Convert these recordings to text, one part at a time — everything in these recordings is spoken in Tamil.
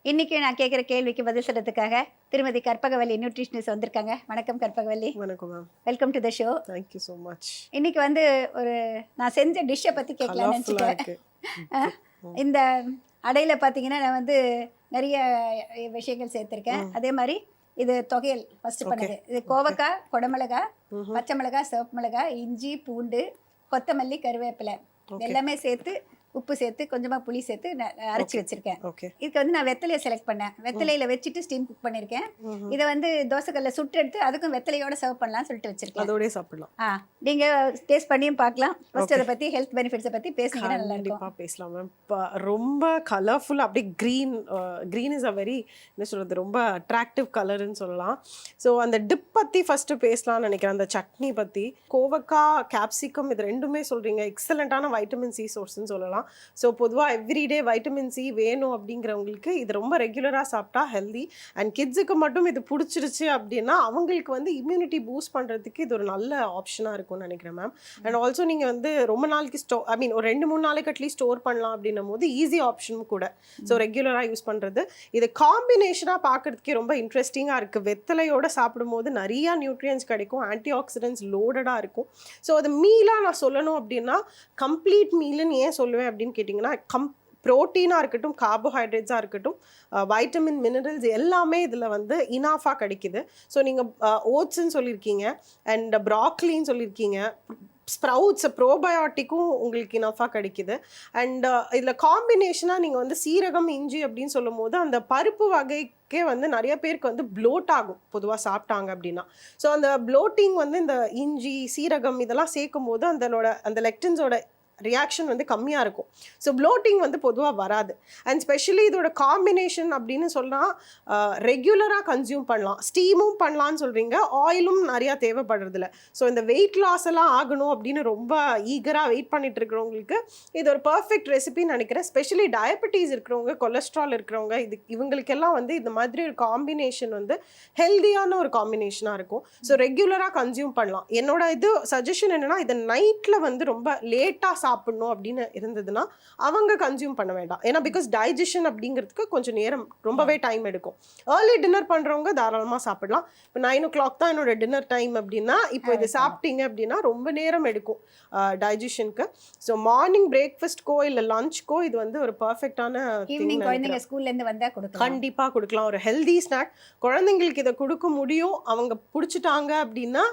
இன்னைக்கு நான் கேட்குற கேள்விக்கு பதில் சொல்றதுக்காக திருமதி கற்பகவல்லி நியூட்ரிஷனிஸ்ட் வந்திருக்காங்க. வணக்கம் கற்பகவல்லி. வணக்கம் ma'am. Welcome to the show. Thank you so much. இன்னைக்கு வந்து ஒரு நான் செஞ்ச டிஷ்ஷை பற்றி கேட்கலாம்னு நினச்சிட்டேன். இந்த அடையில் பார்த்தீங்கன்னா நான் வந்து நிறைய விஷயங்கள் சேர்த்துருக்கேன். அதே மாதிரி இது தொகையல் ஃபஸ்ட்டு பண்ணது. இது கோவக்காய், குடமிளகா, பச்சை மிளகாய், சிவப்பு மிளகாய், இஞ்சி, பூண்டு, கொத்தமல்லி, கருவேப்பிலை எல்லாமே சேர்த்து உப்பு சேர்த்து கொஞ்சமாக புளி சேர்த்து அரைச்சி வச்சிருக்கேன். இதுக்கு வந்து நான் வெத்தலையை செலக்ட் பண்ணேன். வெத்தலையில் வச்சுட்டு ஸ்டீம் குக் பண்ணியிருக்கேன். இதை வந்து தோசைக்கல்ல சுட்டு எடுத்து அதுக்கும் வெத்தலையோட சர்வ் பண்ணலாம்னு சொல்லிட்டு வச்சிருக்கேன். அதோடய சாப்பிடலாம். நீங்கள் டேஸ்ட் பண்ணியும் பார்க்கலாம். ஃபர்ஸ்ட் அதை பற்றி ஹெல்த் பெனிஃபிட்ஸை பற்றி பேசிங்கன்னா நல்லா இருக்கும். பேசலாம் மேம். ரொம்ப கலர்ஃபுல், அப்படியே க்ரீன் இஸ் அ வெரி என்ன சொல்கிறது, ரொம்ப அட்ராக்டிவ் கலர்னு சொல்லலாம். ஸோ அந்த டிப் பற்றி ஃபஸ்ட்டு பேசலாம்னு நினைக்கிறேன். அந்த சட்னி பற்றி. கோவக்காய், கேப்சிகம் இது ரெண்டுமே சொல்கிறீங்க எக்ஸலண்ட்டான வைட்டமின் சி சோர்ஸ்ன்னு சொல்லலாம். ஸோ பொதுவாக எவ்ரிடே வைட்டமின் சி வேணும் அப்படிங்கிறவங்களுக்கு இது ரொம்ப ரெகுலராக சாப்பிட்டா ஹெல்தி. அண்ட் கிட்ஸுக்கு மட்டும் இது பிடிச்சிருச்சு அப்படின்னா அவங்களுக்கு வந்து இம்யூனிட்டி பூஸ்ட் பண்ணுறதுக்கு இது ஒரு நல்ல ஆப்ஷனாக இருக்கும்னு நினைக்கிறேன் மேம். அண்ட் ஆல்சோ நீங்கள் வந்து ரொம்ப நாளைக்கு ஒரு 2-3 நாளைக்கு அட்லீஸ்ட் ஸ்டோர் பண்ணலாம் அப்படின்னும் போது ஈஸி ஆப்ஷனும் கூட. ஸோ ரெகுலராக யூஸ் பண்ணுறது இது காம்பினேஷனாக பார்க்குறதுக்கே ரொம்ப இன்ட்ரெஸ்டிங்காக இருக்குது. வெத்தலையோடு சாப்பிடும்போது நிறையா நியூட்ரியன்ஸ் கிடைக்கும், ஆன்டி ஆக்சிடென்ட்ஸ் லோடடாக இருக்கும். ஸோ அது மீலாக நான் சொல்லணும் அப்படின்னா கம்ப்ளீட் மீலுன்னு ஏன் சொல்லுவேன் அப்படின்னு கேட்டிங்கன்னா, ப்ரோட்டீனாக இருக்கட்டும், கார்போஹைட்ரேட்ஸாக இருக்கட்டும், வைட்டமின், மினரல்ஸ் எல்லாமே இதில் வந்து இனாஃபாக கிடைக்குது. ஸோ நீங்கள் ஓட்ஸ்ன்னு சொல்லியிருக்கீங்க, அண்ட் ப்ராக்லின்னு சொல்லியிருக்கீங்க, ஸ்ப்ரவுட்ஸ் ப்ரோபயோட்டிக்கும் உங்களுக்கு இனஃபாக கிடைக்குது. அண்ட் இதில் காம்பினேஷனாக நீங்கள் வந்து சீரகம், இஞ்சி அப்படின்னு சொல்லும் போது அந்த பருப்பு வகைக்கே வந்து நிறைய பேருக்கு வந்து ப்ளோட் ஆகும் பொதுவாக சாப்பிட்டாங்க அப்படின்னா. ஸோ அந்த ப்ளோட்டிங் வந்து இந்த இஞ்சி, சீரகம் இதெல்லாம் சேர்க்கும் போது அந்த லெக்டின்ஸோட ரியாக்ஷன் வந்து கம்மியாக இருக்கும். ஸோ ப்ளோட்டிங் வந்து பொதுவாக வராது. அண்ட் ஸ்பெஷலி இதோட காம்பினேஷன் அப்படின்னு சொன்னால் ரெகுலராக கன்சியூம் பண்ணலாம். ஸ்டீமும் பண்ணலான்னு சொல்கிறீங்க, ஆயிலும் நிறையா தேவைப்படுறதில்ல. ஸோ இந்த வெயிட் லாஸ் எல்லாம் ஆகணும் அப்படின்னு ரொம்ப ஈகராக வெயிட் பண்ணிட்டு இருக்கிறவங்களுக்கு இது ஒரு பர்ஃபெக்ட் ரெசிபின்னு நினைக்கிறேன். ஸ்பெஷலி டயபெட்டிஸ் இருக்கிறவங்க, கொலஸ்ட்ரால் இருக்கிறவங்க, இவங்களுக்கெல்லாம் வந்து இந்த மாதிரி ஒரு காம்பினேஷன் வந்து ஹெல்தியான ஒரு காம்பினேஷனாக இருக்கும். ஸோ ரெகுலராக கன்சியூம் பண்ணலாம். என்னோட இது சஜஷன் என்னென்னா, இதை நைட்டில் வந்து ரொம்ப லேட்டாக சாப்பிடணும் அப்படின்னு இருந்ததுன்னா அவங்க கன்சியூம் பண்ண வேண்டாம். ஏன்னா பிகாஸ் டைஜஷன் அப்படிங்கிறதுக்கு கொஞ்சம் நேரம், ரொம்பவே டைம் எடுக்கும். ஏர்லி டின்னர் பண்ணுறவங்க தாராளமாக சாப்பிடலாம். இப்போ 9 o'clock தான் என்னோட டின்னர் டைம் அப்படின்னா இப்போ இது சாப்பிட்டீங்க அப்படின்னா ரொம்ப நேரம் எடுக்கும் டைஜஷனுக்கு. ஸோ மார்னிங் பிரேக்ஃபாஸ்ட்கோ இல்லை லஞ்ச்கோ இது வந்து ஒரு பர்ஃபெக்டான குழந்தைங்க ஸ்கூல்லேருந்து வந்தால் கொடுக்கலாம். கண்டிப்பாக கொடுக்கலாம். ஒரு ஹெல்தி ஸ்நாக் குழந்தைங்களுக்கு இதை கொடுக்க முடியும். அவங்க பிடிச்சிட்டாங்க அப்படின்னா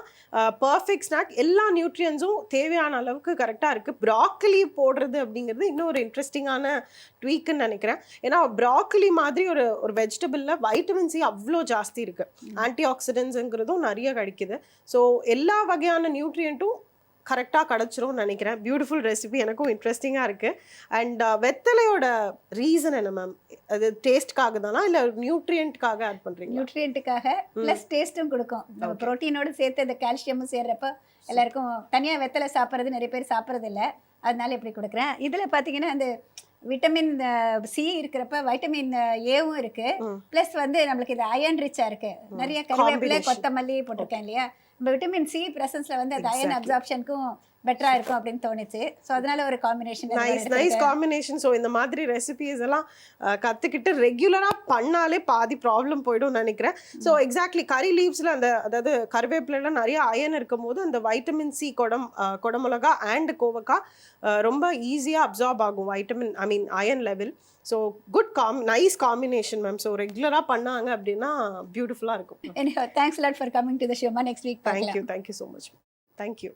பர்ஃபெக்ட் ஸ்நாக். எல்லா நியூட்ரியன்ஸும் தேவையான அளவுக்கு கரெக்டாக இருக்குது. ப்ராக்கலி போடுறது அப்படிங்கிறது இன்னும் ஒரு இன்ட்ரெஸ்டிங்கான ட்வீக்குன்னு நினைக்கிறேன். ஏன்னா ப்ராக்கலி மாதிரி ஒரு வெஜிடபிளில் வைட்டமின் சி அவ்வளோ ஜாஸ்தி இருக்குது. ஆன்டி ஆக்சிடென்ட்ஸுங்கிறதும் நிறைய கிடைக்குது. ஸோ எல்லா வகையான நியூட்ரியண்ட்டும் கரெக்டாக கிடச்சிரும்னு நினைக்கிறேன். பியூட்டிஃபுல் ரெசிபி, எனக்கும் இன்ட்ரெஸ்டிங்காக இருக்குது. அண்ட் வெத்தலையோட ரீசன் என்ன மேம்? அது டேஸ்ட்காக தானா இல்லை நியூட்ரியண்ட்டுக்காக ஆட் பண்ணுறீங்க? நியூட்ரியண்ட்டுக்காக ப்ளஸ் டேஸ்ட்டும் கொடுக்கும். நம்ம ப்ரோட்டீனோடு சேர்த்து அந்த கால்சியமும் சேர்றப்ப எல்லாருக்கும் தனியாக வெத்தலை சாப்பிட்றது நிறைய பேர் சாப்பிட்றது இல்லை, அதனால இப்படி கொடுக்குறேன். இதில் பார்த்தீங்கன்னா அந்த விட்டமின் சி இருக்கிறப்ப வைட்டமின் ஏவும் இருக்குது. ப்ளஸ் வந்து நம்மளுக்கு இது அயன் ரிச்சாக இருக்குது. நிறைய கருவேப்பிலை, கொத்தமல்லி போட்டிருக்கேன் இல்லையா. நம்ம விட்டமின் சி ப்ரெசன்ஸில் வந்து அது அயன் அப்சார்ப்ஷனுக்கும் பெட்டராக இருக்கும் அப்படின்னு தோணுச்சு. ஸோ அதனால ஒரு காம்பினேஷன், நைஸ் காம்பினேஷன். ஸோ இந்த மாதிரி ரெசிபிஸ் எல்லாம் கற்றுக்கிட்டு ரெகுலராக பண்ணாலே பாதி ப்ராப்ளம் போய்டும் நினைக்கிறேன். ஸோ எக்ஸாக்ட்லி கறி லீவ்ஸில் அதாவது கருவேப்பிலாம் நிறைய அயன் இருக்கும் போது அந்த வைட்டமின் சி குடமிளகா அண்ட் கோவக்காய் ரொம்ப ஈஸியாக அப்சார்ப் ஆகும் vitamin iron level. So nice combination ma'am. So ரெகுலராக பண்ணாங்க அப்படின்னா பியூட்டிஃபுல்லாக இருக்கும். Thanks lot for coming to the show. Next week. Thank you so much. Thank you.